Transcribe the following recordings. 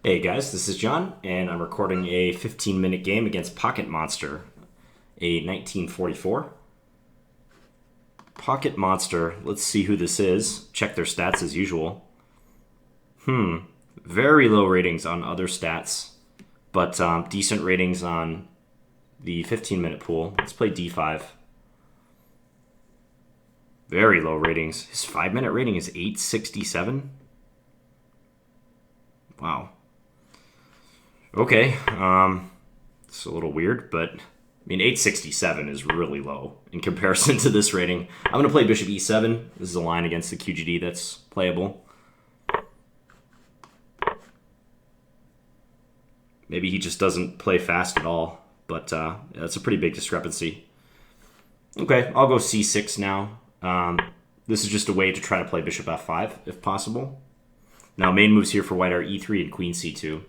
Hey guys, this is John, and I'm recording a 15-minute game against Pocketmonster, a 1944. Pocketmonster, let's see who this is. Check their stats as usual. Very low ratings on other stats, but decent ratings on the 15-minute pool. Let's play D5. Very low ratings. His 5-minute rating is 867. Wow. Okay, it's a little weird, but I mean, 867 is really low in comparison to this rating. I'm going to play bishop e7. This is a line against the QGD that's playable. Maybe he just doesn't play fast at all, but that's a pretty big discrepancy. Okay, I'll go c6 now. This is just a way to try to play bishop f5, if possible. Now, main moves here for white are e3 and queen c2.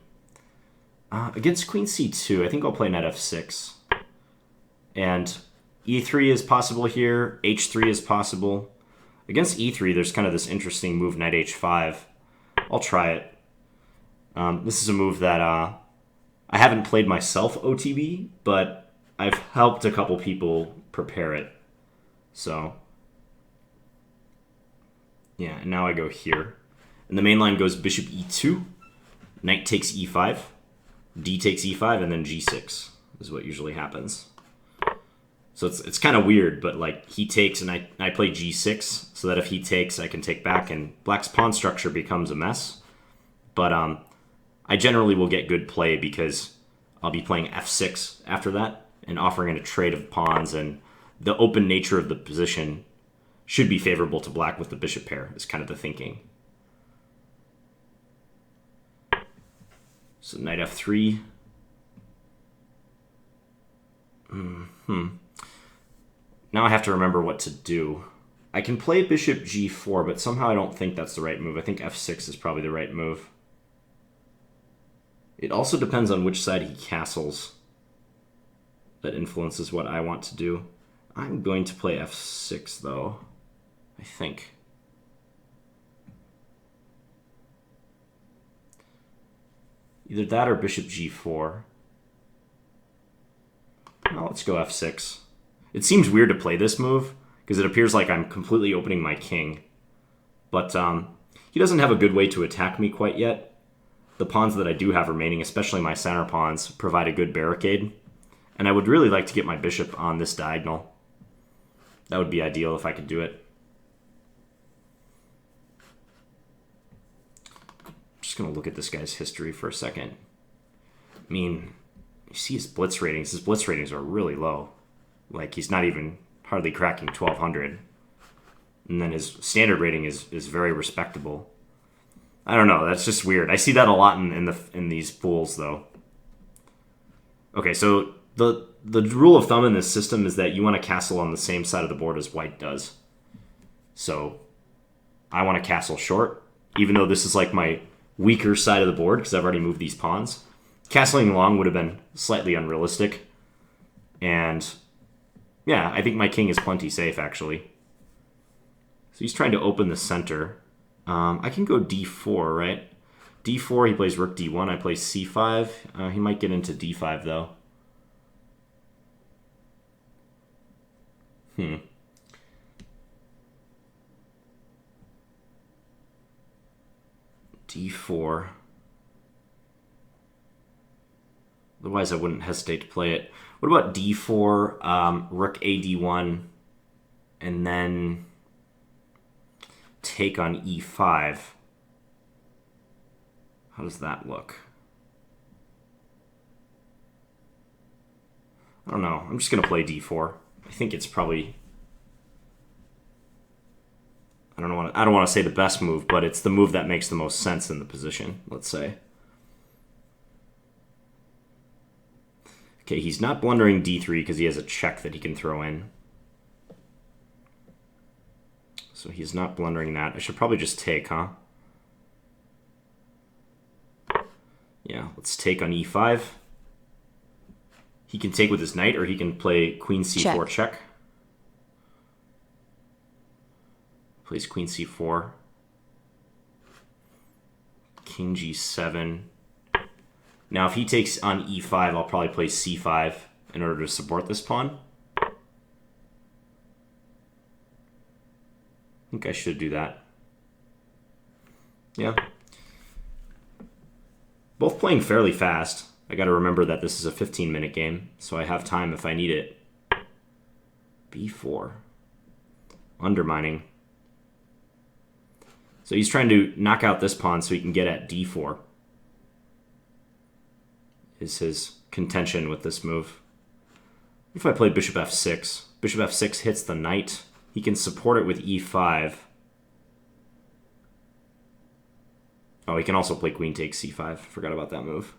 Against queen c2, I think I'll play knight f6. And e3 is possible here. h3 is possible. Against e3, there's kind of this interesting move, knight h5. I'll try it. This is a move that I haven't played myself OTB, but I've helped a couple people prepare it. So, yeah, and now I go here. And the main line goes bishop e2, knight takes e5. D takes e5, and then g6 is what usually happens. So it's kind of weird, but like he takes and I play g6 so that if he takes, I can take back, and black's pawn structure becomes a mess. But I generally will get good play because I'll be playing f6 after that and offering in a trade of pawns, and the open nature of the position should be favorable to black with the bishop pair is kind of the thinking. So knight f3. Now I have to remember what to do. I can play bishop g4, but somehow I don't think that's the right move. I think f6 is probably the right move. It also depends on which side he castles. That influences what I want to do. I'm going to play f6, though, I think. Either that or bishop g4. Well, let's go f6. It seems weird to play this move, because it appears like I'm completely opening my king. But he doesn't have a good way to attack me quite yet. The pawns that I do have remaining, especially my center pawns, provide a good barricade. And I would really like to get my bishop on this diagonal. That would be ideal if I could do it. Just going to look at this guy's history for a second. I mean, you see his blitz ratings. His blitz ratings are really low. Like, he's not even hardly cracking 1200. And then his standard rating is very respectable. I don't know. That's just weird. I see that a lot in these pools, though. Okay, so the rule of thumb in this system is that you want to castle on the same side of the board as white does. So I want to castle short, even though this is like my weaker side of the board because I've already moved these pawns. Castling long would have been slightly unrealistic. And yeah, I think my king is plenty safe, actually. So he's trying to open the center. I can go d4, right? d4, he plays rook d1. I play c5. He might get into d5, though. d4. Otherwise, I wouldn't hesitate to play it. What about d4, rook a d1, and then take on e5? How does that look? I don't know. I'm just going to play d4. I think it's probably... I don't want to say the best move, but it's the move that makes the most sense in the position, let's say. Okay, he's not blundering d3 because he has a check that he can throw in. So he's not blundering that. I should probably just take, huh? Yeah, let's take on e5. He can take with his knight, or he can play queen c4 check. Plays queen c4. King g7. Now, if he takes on e5, I'll probably play c5 in order to support this pawn. I think I should do that. Yeah. Both playing fairly fast. I got to remember that this is a 15-minute game, so I have time if I need it. b4. Undermining. So he's trying to knock out this pawn so he can get at d4. Is his contention with this move. If I play bishop f6, bishop f6 hits the knight. He can support it with e5. Oh, he can also play queen takes c5. Forgot about that move.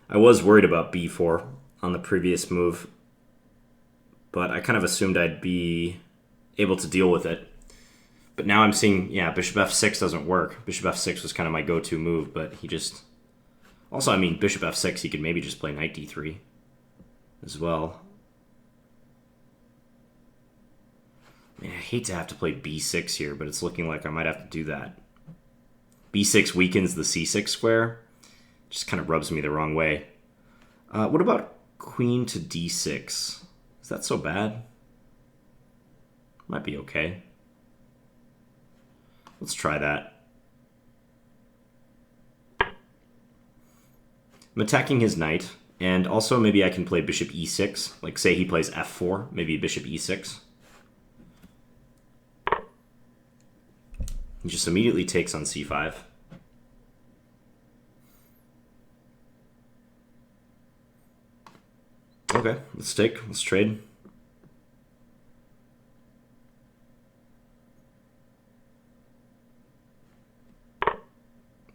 I was worried about b4 on the previous move, but I kind of assumed I'd be able to deal with it. But now I'm seeing, yeah, bishop f6 doesn't work. Bishop f6 was kind of my go-to move, but he just... Also, I mean, bishop f6, he could maybe just play knight d3 as well. I mean, I hate to have to play b6 here, but it's looking like I might have to do that. b6 weakens the c6 square. Just kind of rubs me the wrong way. What about queen to d6? Is that so bad? Might be okay. Let's try that. I'm attacking his knight, and also maybe I can play bishop e6. Like, say he plays f4, maybe bishop e6. He just immediately takes on c5. Okay, let's trade.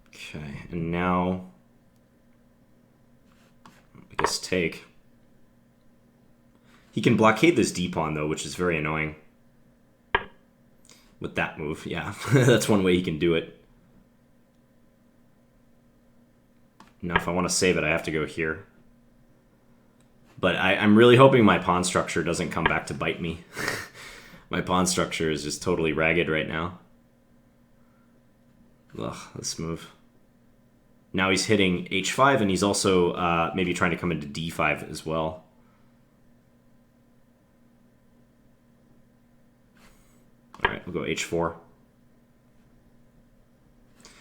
Okay, and now I guess take. He can blockade this d-pawn though, which is very annoying. With that move, yeah. That's one way he can do it. Now if I want to save it, I have to go here. But I'm really hoping my pawn structure doesn't come back to bite me. My pawn structure is just totally ragged right now. Ugh, this move. Now he's hitting h5, and he's also maybe trying to come into d5 as well. All right, we'll go h4.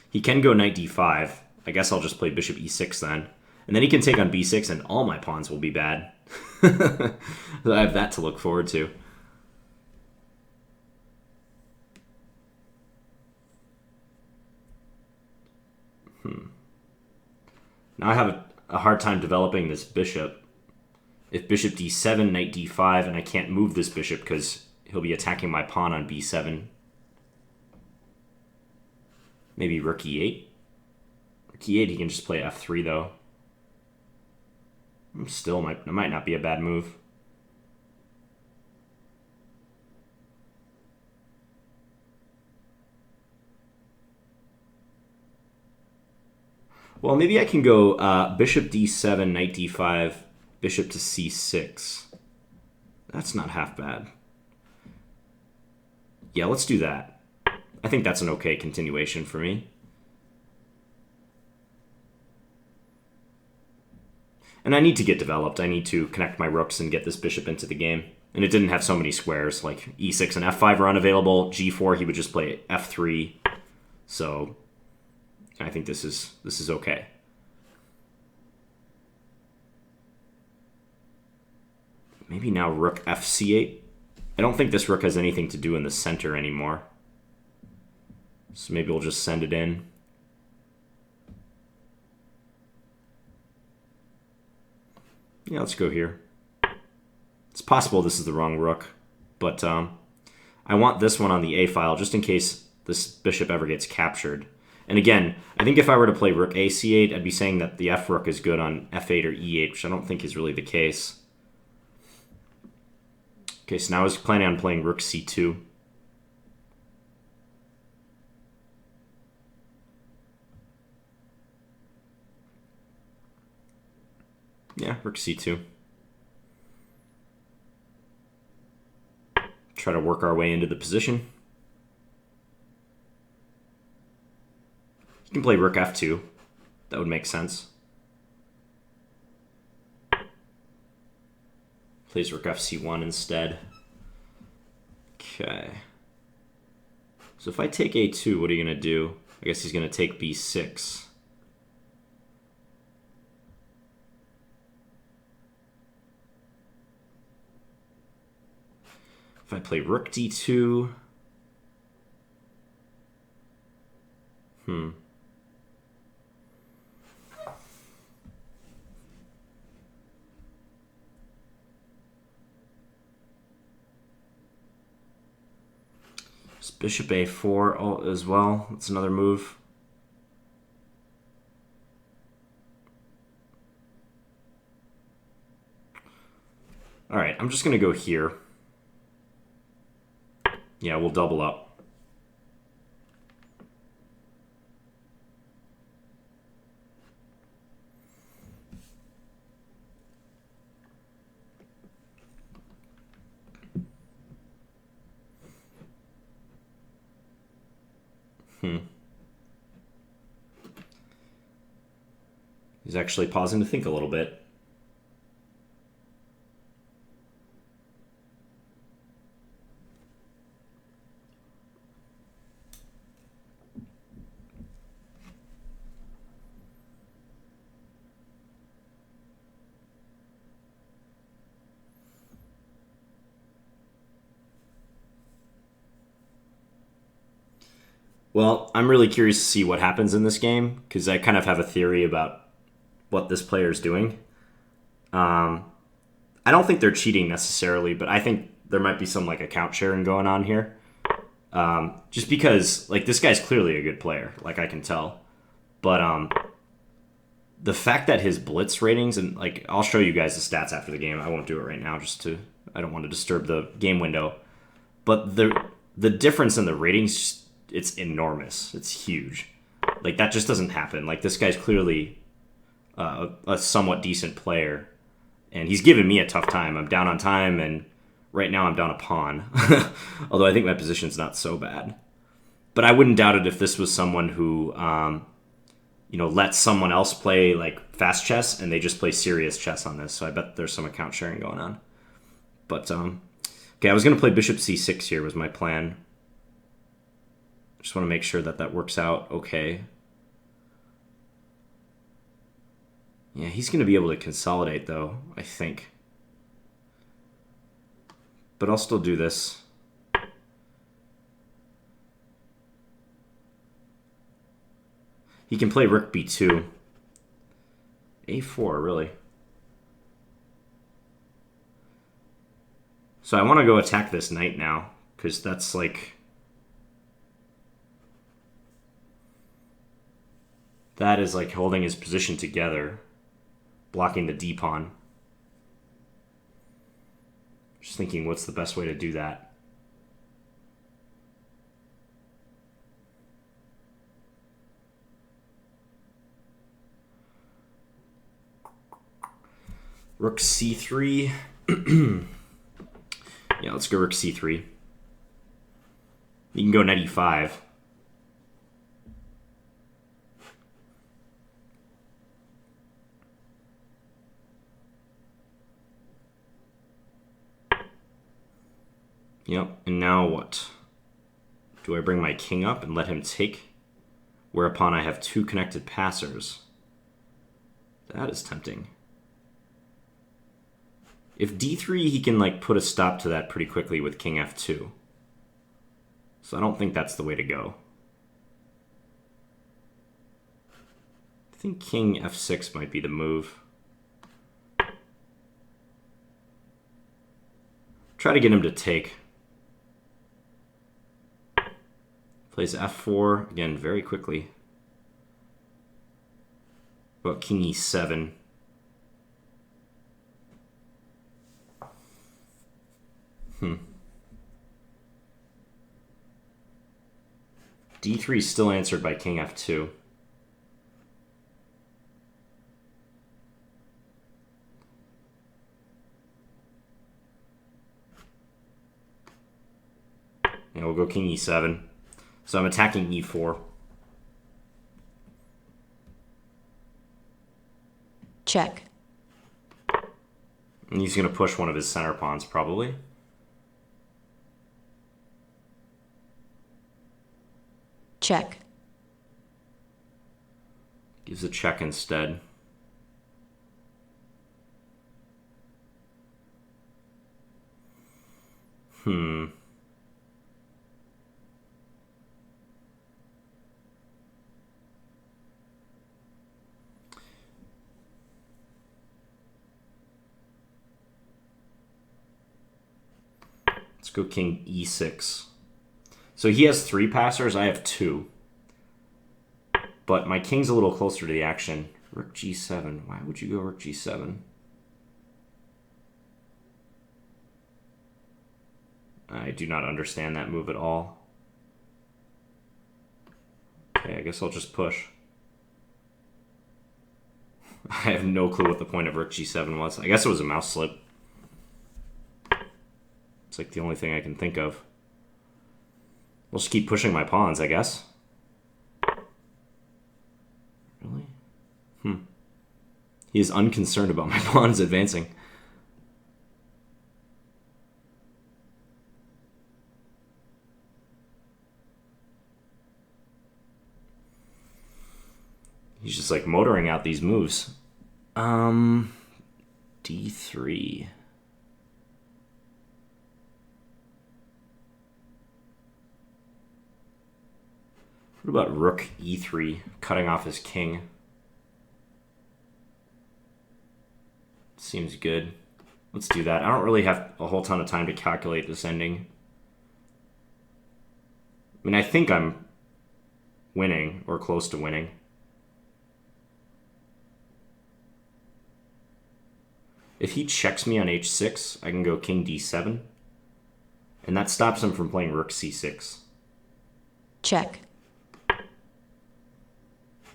He can go knight d5. I guess I'll just play bishop e6 then. And then he can take on b6, and all my pawns will be bad. I have that to look forward to. Now I have a hard time developing this bishop. If bishop d7, knight d5, and I can't move this bishop because he'll be attacking my pawn on b7. Maybe rook e8. Rook e8, he can just play f3 though. Still, it might not be a bad move. Well, maybe I can go bishop d7, knight d5, bishop to c6. That's not half bad. Yeah, let's do that. I think that's an okay continuation for me. And I need to get developed. I need to connect my rooks and get this bishop into the game. And it didn't have so many squares, like e6 and f5 are unavailable. g4, he would just play f3. So I think this is okay. Maybe now rook fc8. I don't think this rook has anything to do in the center anymore. So maybe we'll just send it in. Yeah, let's go here. It's possible this is the wrong rook, but I want this one on the A file just in case this bishop ever gets captured. And again, I think if I were to play rook a c8, I'd be saying that the f rook is good on f8 or e8, which I don't think is really the case. Okay, so now I was planning on playing rook c2. Yeah, rook c2. Try to work our way into the position. You can play rook f2. That would make sense. Plays rook fc1 instead. Okay. So if I take a2, what are you going to do? I guess he's going to take b6. If I play rook d2... Bishop a4 as well. That's another move. All right, I'm just going to go here. Yeah, we'll double up. He's actually pausing to think a little bit. Well, I'm really curious to see what happens in this game, because I kind of have a theory about what this player is doing. I don't think they're cheating necessarily, but I think there might be some like account sharing going on here. Just because like this guy's clearly a good player, like I can tell. But the fact that his blitz ratings, and like I'll show you guys the stats after the game. I won't do it right now I don't want to disturb the game window. But the difference in the ratings, it's enormous. It's huge. Like that just doesn't happen. Like this guy's clearly a somewhat decent player, and he's giving me a tough time. I'm down on time, and right now I'm down a pawn. Although I think my position's not so bad. But I wouldn't doubt it if this was someone who, lets someone else play like fast chess, and they just play serious chess on this. So I bet there's some account sharing going on. But okay, I was gonna play bishop c6 here. Was my plan. Just want to make sure that works out okay. Yeah, he's going to be able to consolidate, though, I think. But I'll still do this. He can play rook b2. a4, really. So I want to go attack this knight now, because that's like... That is like holding his position together. Blocking the d-pawn. Just thinking, what's the best way to do that? Rook c3. Yeah, let's go rook c3. You can go knight e5. Yep, and now what? Do I bring my king up and let him take? Whereupon I have two connected passers. That is tempting. If d3, he can like put a stop to that pretty quickly with king f2. So I don't think that's the way to go. I think king f6 might be the move. Try to get him to take. Plays f4, again, very quickly. About king e7. D3 is still answered by king f2. And we'll go king e7. So I'm attacking e4. Check. And he's going to push one of his center pawns, probably. Check. Gives a check instead. Let's go king e6. So he has 3 passers, I have 2. But my king's a little closer to the action. Rook g7. Why would you go rook g7? I do not understand that move at all. Okay, I guess I'll just push. I have no clue what the point of rook g7 was. I guess it was a mouse slip. It's like the only thing I can think of. I'll just keep pushing my pawns, I guess. Really? He is unconcerned about my pawns advancing. He's just like motoring out these moves. D3. What about rook e3, cutting off his king? Seems good. Let's do that. I don't really have a whole ton of time to calculate this ending. I mean, I think I'm winning or close to winning. If he checks me on h6, I can go king d7. And that stops him from playing rook c6. Check.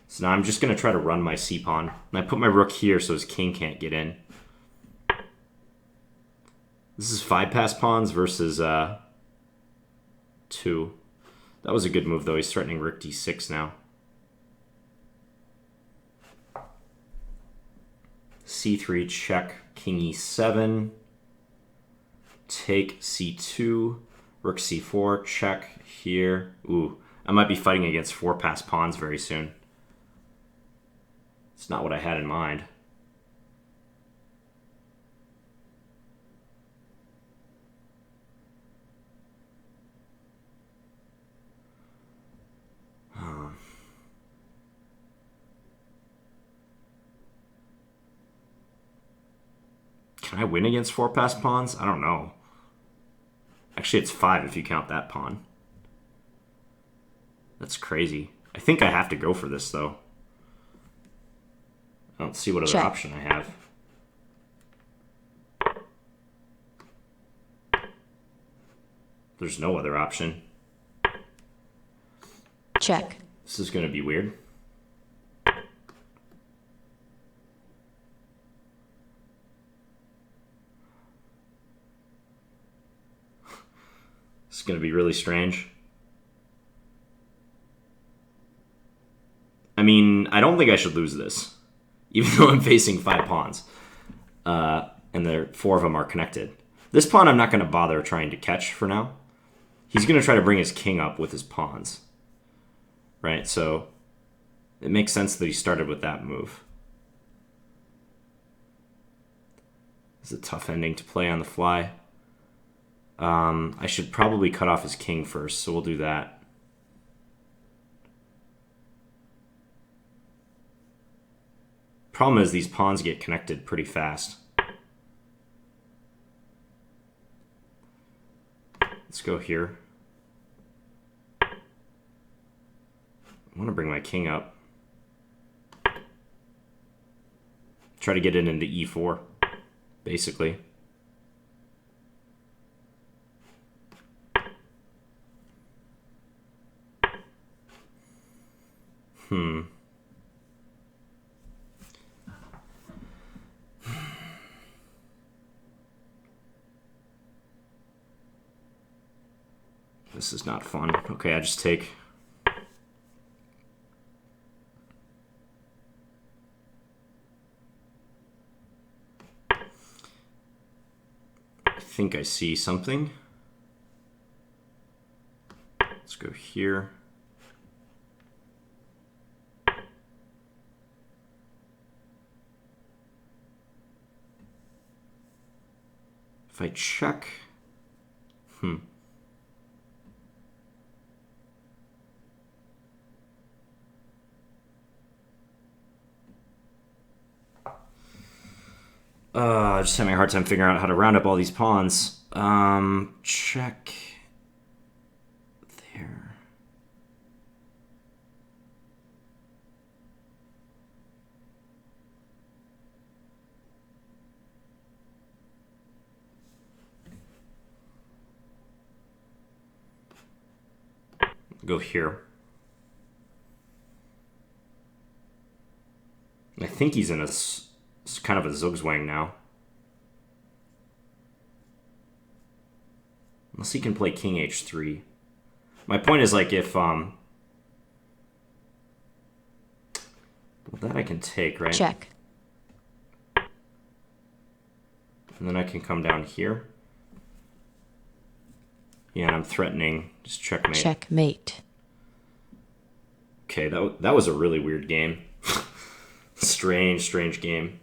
So now I'm just going to try to run my c-pawn. And I put my rook here so his king can't get in. This is 5-pass pawns versus 2. That was a good move, though. He's threatening rook d6 now. c3 check, king e7. Take c2, rook c4, check here. Ooh, I might be fighting against 4-pass pawns very soon. It's not what I had in mind. Can I win against 4-pass pawns? I don't know. Actually, it's 5 if you count that pawn. That's crazy. I think I have to go for this, though. I don't see what other option I have. There's no other option. Check. This is going to be weird. It's going to be really strange. I mean, I don't think I should lose this, even though I'm facing 5 pawns. And 4 of them are connected. This pawn I'm not going to bother trying to catch for now. He's going to try to bring his king up with his pawns. Right, so it makes sense that he started with that move. It's a tough ending to play on the fly. I should probably cut off his king first, so we'll do that. Problem is these pawns get connected pretty fast. Let's go here. I want to bring my king up. Try to get it into e4, basically. This is not fun. Okay, I just take. I think I see something. Let's go here. If I check, just having a hard time figuring out how to round up all these pawns. Check there. Go here. I think he's in a kind of a zugzwang now. Unless he can play king h3. My point is, like, if well, that I can take, right? Check. And then I can come down here. Yeah, and I'm threatening. Just checkmate. Checkmate. Okay, that was a really weird game. Strange game.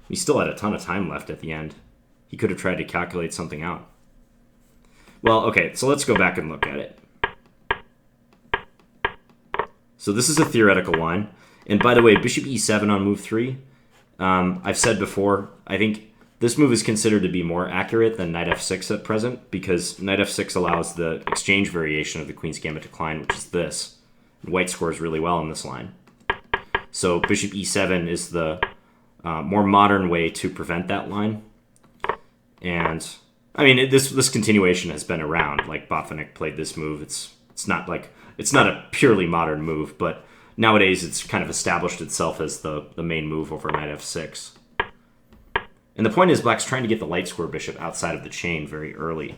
He still had a ton of time left at the end. He could have tried to calculate something out. Well, okay, so let's go back and look at it. So this is a theoretical line. And by the way, bishop e7 on move 3. I've said before, I think this move is considered to be more accurate than knight f6 at present, because knight f6 allows the exchange variation of the Queen's Gambit decline, which is this. And white scores really well in this line. So bishop e7 is the more modern way to prevent that line. And I mean, this continuation has been around. Like, Botvinnik played this move. It's not a purely modern move, but nowadays it's kind of established itself as the main move over knight f6. And the point is, black's trying to get the light square bishop outside of the chain very early.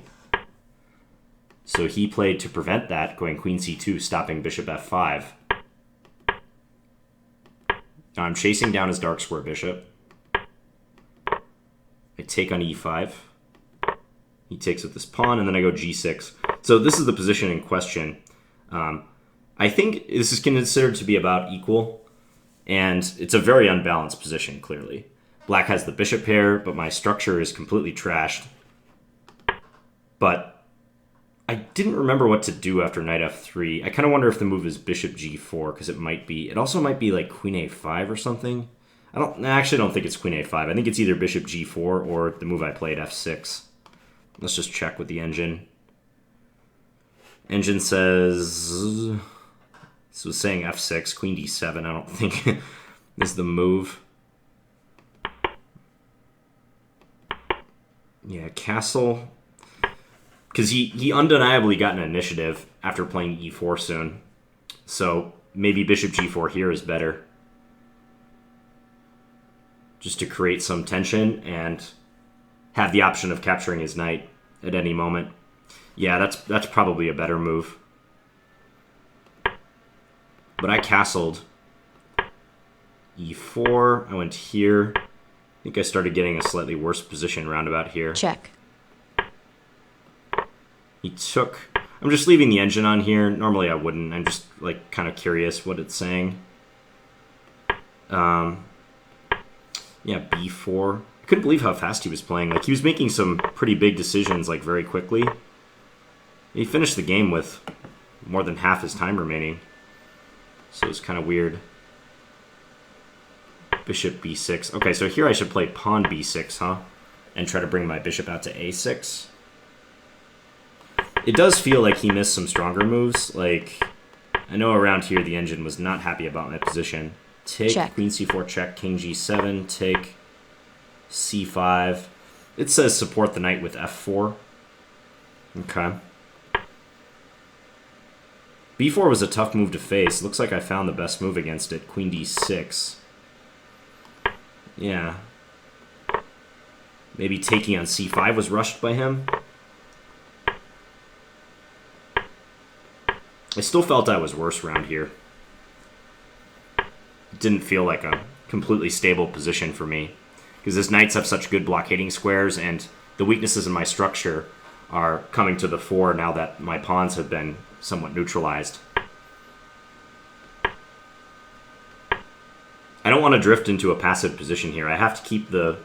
So he played to prevent that, going queen c2, stopping bishop f5. Now I'm chasing down his dark square bishop. I take on e5. He takes with this pawn, and then I go g6. So this is the position in question. I think this is considered to be about equal, and it's a very unbalanced position, clearly. Black has the bishop pair, but my structure is completely trashed. But I didn't remember what to do after knight f3. I kind of wonder if the move is bishop g4, because it also might be like queen a5 or something. I actually don't think it's queen a5. I think it's either bishop g4 or the move I played, f6. Let's just check with the engine. Engine says... This was saying f6, queen d7. I don't think is the move. Yeah, castle. Because he undeniably got an initiative after playing e4 soon. So maybe bishop g4 here is better. Just to create some tension and have the option of capturing his knight at any moment. Yeah, that's probably a better move. But I castled e4. I went here. I think I started getting a slightly worse position roundabout here. Check. He took... I'm just leaving the engine on here. Normally I wouldn't. I'm just like kind of curious what it's saying. Yeah, b4. I couldn't believe how fast he was playing. Like, he was making some pretty big decisions, like, very quickly. He finished the game with more than half his time remaining. So it's kind of weird. Bishop b6. Okay, so here I should play pawn b6, huh? And try to bring my bishop out to a6. It does feel like he missed some stronger moves. Like, I know around here the engine was not happy about my position. take, check. queen c4 check, king g7, take, c5. It says support the knight with f4. Okay. b4 was a tough move to face. Looks like I found the best move against it, queen d6. Yeah. Maybe taking on c5 was rushed by him. I still felt I was worse around here. It didn't feel like a completely stable position for me, because his knights have such good blockading squares, and the weaknesses in my structure are coming to the fore now that my pawns have been somewhat neutralized. I don't want to drift into a passive position here. I have to keep the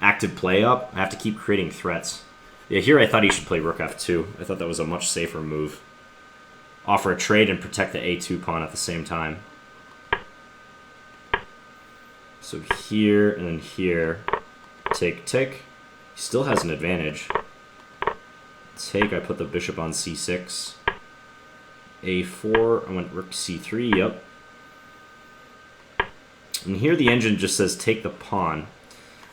active play up. I have to keep creating threats. Yeah, here I thought he should play rook f2. I thought that was a much safer move. Offer a trade and protect the a2 pawn at the same time. So here and then here, take, take. He still has an advantage. Take, I put the bishop on c6. a4, I went rook c3, yep. And here the engine just says take the pawn.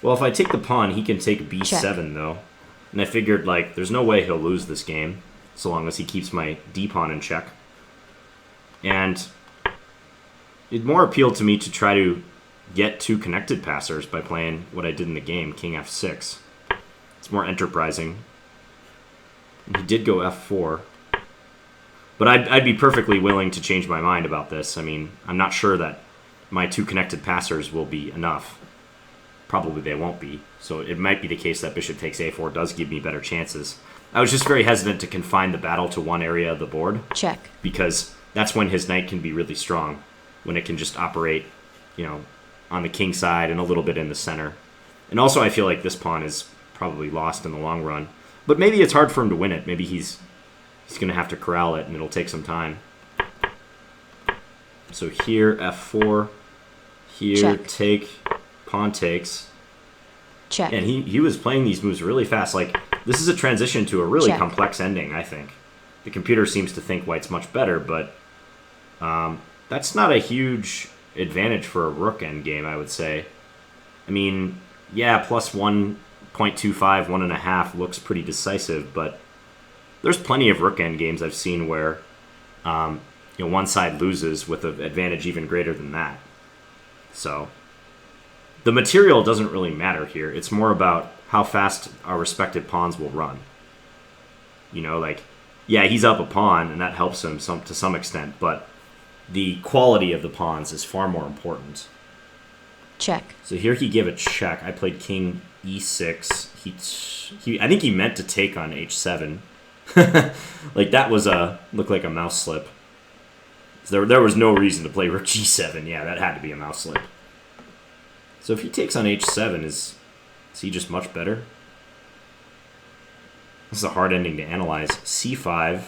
Well, if I take the pawn, he can take b7 check. though. And I figured, like, there's no way he'll lose this game, so long as he keeps my d-pawn in check. And it more appealed to me to try to get two connected passers by playing what I did in the game, king f6. It's more enterprising. And he did go f4. But I'd be perfectly willing to change my mind about this. I mean, I'm not sure that my two connected passers will be enough. Probably they won't be. So it might be the case that bishop takes a4 does give me better chances. I was just very hesitant to confine the battle to one area of the board. Check. Because that's when his knight can be really strong. When it can just operate, you know, on the king side and a little bit in the center. And also I feel like this pawn is probably lost in the long run. But maybe it's hard for him to win it. Maybe he's going to have to corral it and it'll take some time. So here, f4. Here, check. take. Pawn takes. Check. And he was playing these moves really fast. Like, this is a transition to a really check. complex ending, I think. The computer seems to think white's much better, but that's not a huge advantage for a rook endgame, I would say. I mean, yeah, plus 1.25, 1.5 looks pretty decisive, but there's plenty of rook endgames I've seen where one side loses with an advantage even greater than that. So the material doesn't really matter here. It's more about how fast our respective pawns will run. You know, like, yeah, he's up a pawn, and that helps him to some extent, but the quality of the pawns is far more important. Check. So here he gave a check. I played king e6. I think he meant to take on h7. Like, that was looked like a mouse slip. There was no reason to play rook g7. Yeah, that had to be a mouse slip. So if he takes on h7, is he just much better? This is a hard ending to analyze. c5.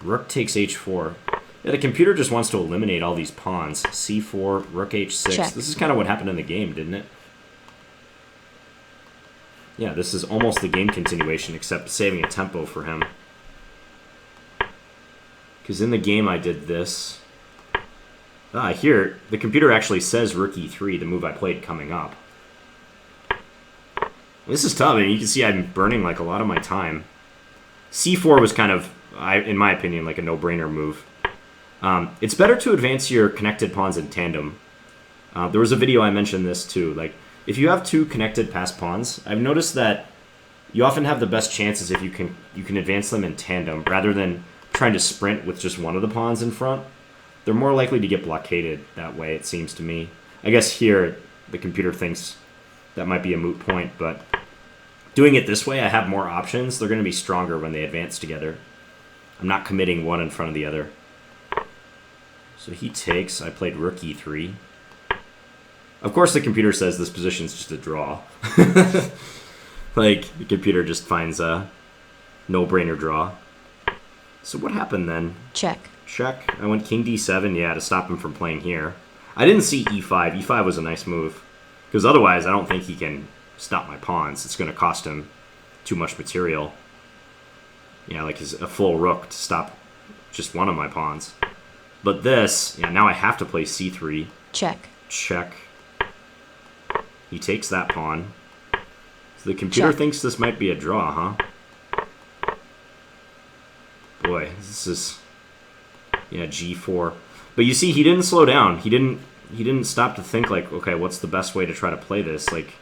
Rook takes h4. Yeah, the computer just wants to eliminate all these pawns. c4, rook h6. Check. This is kind of what happened in the game, didn't it? Yeah, this is almost the game continuation, except saving a tempo for him. Because in the game I did this. Here, the computer actually says rook e3, the move I played coming up. This is tough. I mean, you can see I'm burning like a lot of my time. c4 was kind of, in my opinion, like a no-brainer move. It's better to advance your connected pawns in tandem. There was a video I mentioned this too. Like, if you have two connected passed pawns, I've noticed that you often have the best chances if you can advance them in tandem rather than trying to sprint with just one of the pawns in front. They're more likely to get blockaded that way, it seems to me. I guess here the computer thinks that might be a moot point, but doing it this way, I have more options. They're going to be stronger when they advance together. I'm not committing one in front of the other. So he takes. I played rook e3. Of course, the computer says this position's just a draw. Like, the computer just finds a no-brainer draw. So what happened then? Check. Check. I went king d7, yeah, to stop him from playing here. I didn't see e5. e5 was a nice move. Because otherwise, I don't think he can stop my pawns. It's going to cost him too much material. Yeah, like a full rook to stop just one of my pawns. But this, yeah, now I have to play c3. Check. Check. He takes that pawn. So the computer Check. thinks this might be a draw, huh? Boy, this is... Yeah, g4. But you see, he didn't slow down. He didn't stop to think, like, okay, what's the best way to try to play this? Like,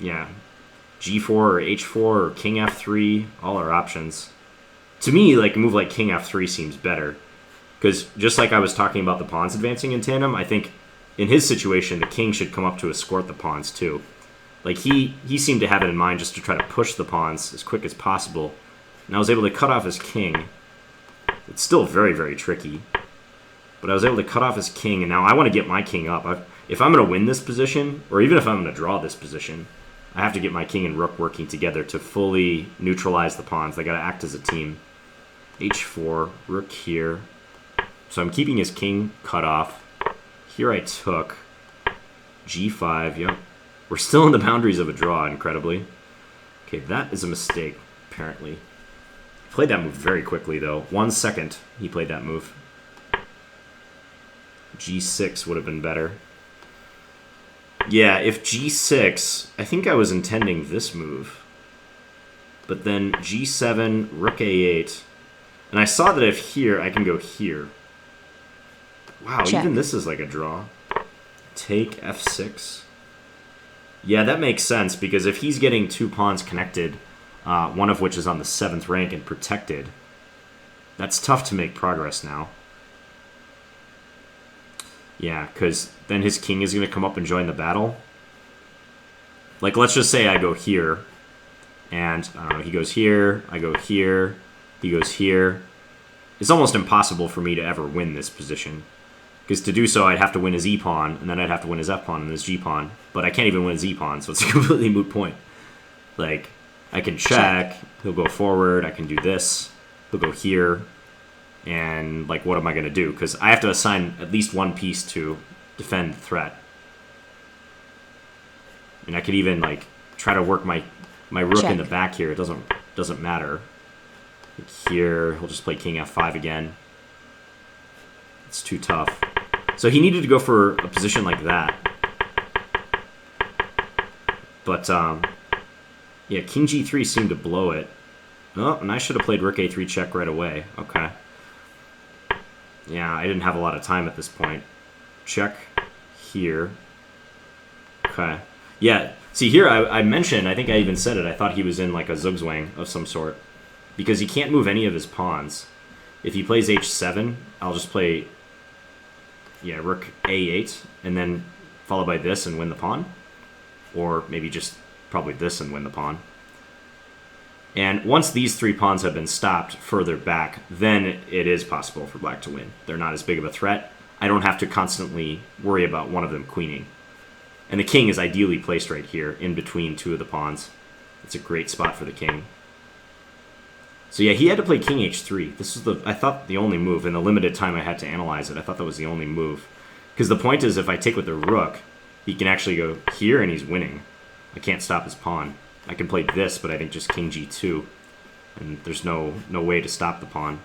yeah, g4 or h4 or king f3, all are options. To me, like, a move like king f3 seems better. Because just like I was talking about the pawns advancing in tandem, I think in his situation, the king should come up to escort the pawns too. Like, he seemed to have it in mind just to try to push the pawns as quick as possible. And I was able to cut off his king. It's still very, very tricky. But I was able to cut off his king, and now I want to get my king up. If I'm going to win this position, or even if I'm going to draw this position, I have to get my king and rook working together to fully neutralize the pawns. They got to act as a team. h4, rook here. So I'm keeping his king cut off. Here I took g5, yep. We're still in the boundaries of a draw, incredibly. Okay, that is a mistake, apparently. He played that move very quickly, though. 1 second he played that move. g6 would have been better. Yeah, if g6, I think I was intending this move. But then g7, rook a8. And I saw that if here, I can go here. Wow, Check. Even this is like a draw. Take f6. Yeah, that makes sense, because if he's getting 2 pawns connected, one of which is on the 7th rank and protected, that's tough to make progress now. Yeah, because then his king is going to come up and join the battle. Like, let's just say I go here, and he goes here, I go here, he goes here. It's almost impossible for me to ever win this position. Because to do so, I'd have to win his e-pawn, and then I'd have to win his f-pawn and his g-pawn. But I can't even win his e-pawn, so it's a completely moot point. Like, I can check, he'll go forward, I can do this, he'll go here, and, like, what am I going to do? Because I have to assign at least one piece to defend the threat. And I could even, like, try to work my rook in the back here. It doesn't matter. Like here, he'll just play king f5 again. It's too tough. So he needed to go for a position like that. But, yeah, king g3 seemed to blow it. Oh, and I should have played rook a3 check right away. Okay. Yeah, I didn't have a lot of time at this point. Check here. Okay. Yeah, see here I mentioned, I think I even said it, I thought he was in like a zugzwang of some sort. Because he can't move any of his pawns. If he plays h7, I'll just play, yeah, rook a8, and then followed by this and win the pawn. Or maybe just probably this and win the pawn. And once these 3 pawns have been stopped further back, then it is possible for black to win. They're not as big of a threat. I don't have to constantly worry about one of them queening. And the king is ideally placed right here, in between 2 of the pawns. It's a great spot for the king. So yeah, he had to play king h3. This was I thought the only move. In the limited time I had to analyze it, I thought that was the only move. Because the point is, if I take with the rook, he can actually go here and he's winning. I can't stop his pawn. I can play this, but I think just king g2. And there's no way to stop the pawn.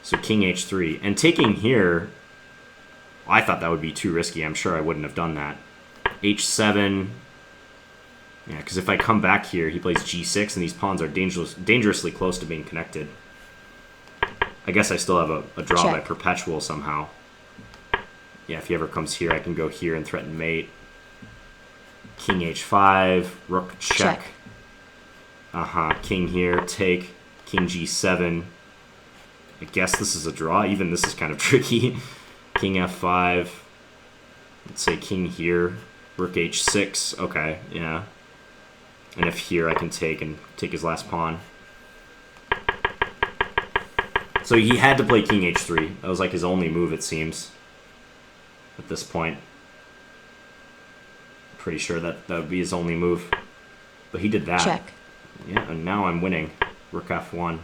So king h3. And taking here, I thought that would be too risky. I'm sure I wouldn't have done that. h7. Yeah, because if I come back here, he plays g6, and these pawns are dangerously close to being connected. I guess I still have a draw by perpetual somehow. Yeah, if he ever comes here, I can go here and threaten mate. King h5, rook check. King here, take. King g7. I guess this is a draw. Even this is kind of tricky. King f5. Let's say king here. Rook h6. Okay, yeah. And if here, I can take his last pawn. So he had to play king h3. That was like his only move, it seems, at this point. Pretty sure that would be his only move. But he did that. Check. Yeah, and now I'm winning. Rook f1.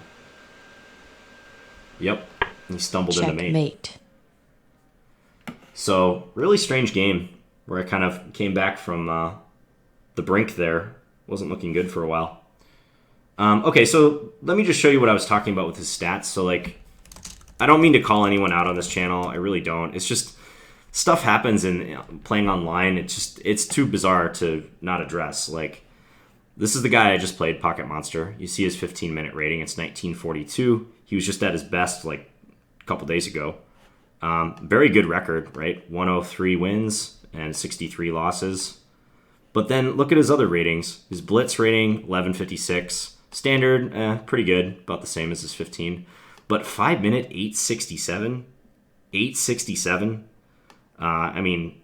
Yep. He stumbled into mate. So, really strange game where I kind of came back from the brink there. Wasn't looking good for a while. Okay, so let me just show you what I was talking about with his stats. So, like, I don't mean to call anyone out on this channel. I really don't. It's just stuff happens in playing online. It's too bizarre to not address. Like, this is the guy I just played, Pocketmonster. You see his 15-minute rating. It's 1942. He was just at his best, like, a couple days ago. Very good record, right? 103 wins and 63 losses. But then look at his other ratings. His blitz rating, 1156. Standard, pretty good. About the same as his 15. But 5-minute, 867. 867. I mean,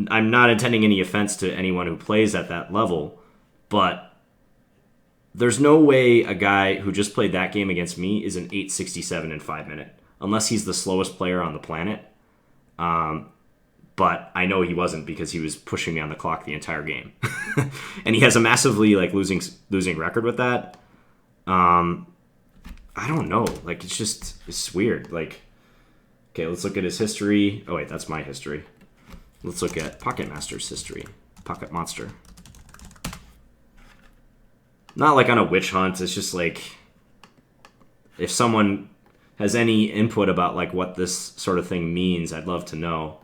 I'm not intending any offense to anyone who plays at that level, but there's no way a guy who just played that game against me is an 867 in 5-minute, unless he's the slowest player on the planet. But I know he wasn't because he was pushing me on the clock the entire game. And he has a massively like losing record with that. I don't know. Like, it's weird. Like, okay, let's look at his history. Oh, wait, that's my history. Let's look at Pocketmaster's history. Pocketmonster. Not like on a witch hunt. It's just like, if someone has any input about like what this sort of thing means, I'd love to know.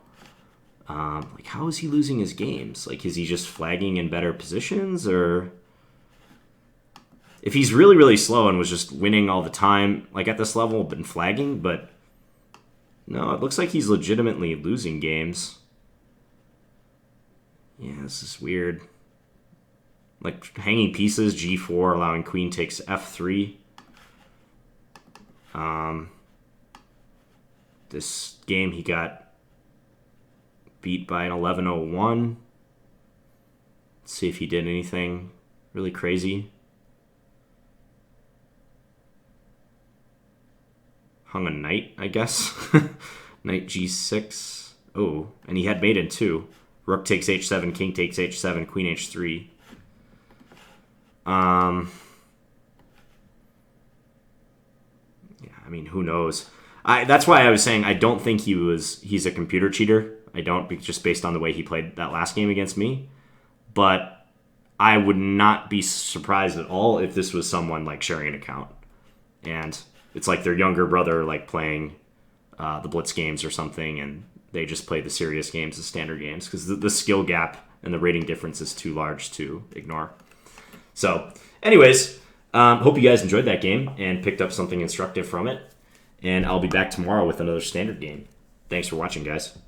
Like, how is he losing his games? Like, is he just flagging in better positions? Or if he's really, really slow and was just winning all the time, like at this level, been flagging, but no, it looks like he's legitimately losing games. Yeah, this is weird. Like, hanging pieces, G4, allowing queen takes F3. This game he got beat by an 1101. Let's see if he did anything really crazy. Hung a knight, I guess. Knight G6. Oh, and he had mate in 2. Rook takes H7, king takes H7, queen H3. Yeah, I mean, who knows? That's why I was saying I don't think he's a computer cheater. I don't, just based on the way he played that last game against me. But I would not be surprised at all if this was someone like sharing an account. And it's like their younger brother like playing the Blitz games or something, and they just play the serious games, the standard games, because the skill gap and the rating difference is too large to ignore. So, anyways, hope you guys enjoyed that game and picked up something instructive from it. And I'll be back tomorrow with another standard game. Thanks for watching, guys.